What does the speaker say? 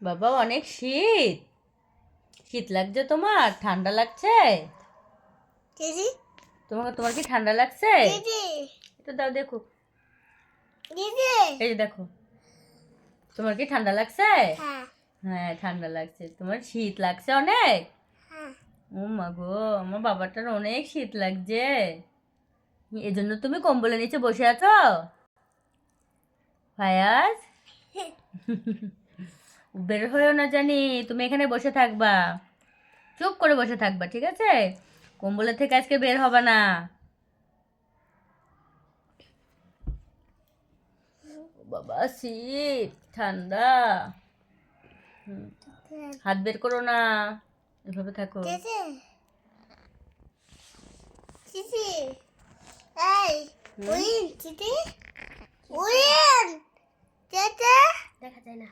বাবা অনেক শীত। শীত লাগছে তোমার? ঠান্ডা লাগছে? দিদি তোমার কি ঠান্ডা লাগছে? দিদি এটা দাও দেখো। দিদি এই যে দেখো, তোমার কি ঠান্ডা লাগছে? হ্যাঁ হ্যাঁ ঠান্ডা লাগছে। তোমার শীত লাগছে অনেক? হ্যাঁ ও মা গো, আমার বাবাটার অনেক শীত লাগছে। এজন্য তুমি কম্বলের নিচে বসে আছো ফায়াজ? বের হয়েও না জানি, তুমি এখানে বসে থাকবা, চুপ করে বসে থাকবা, ঠিক আছে? কম্বলের থেকে আজকে বের হবে না। বাবা শীত ঠান্ডা। হুম, হাত বের করো না, এভাবে থাকো। দিদি দিদি এই উইন দিদি উইন দিদি দেখা যায় না।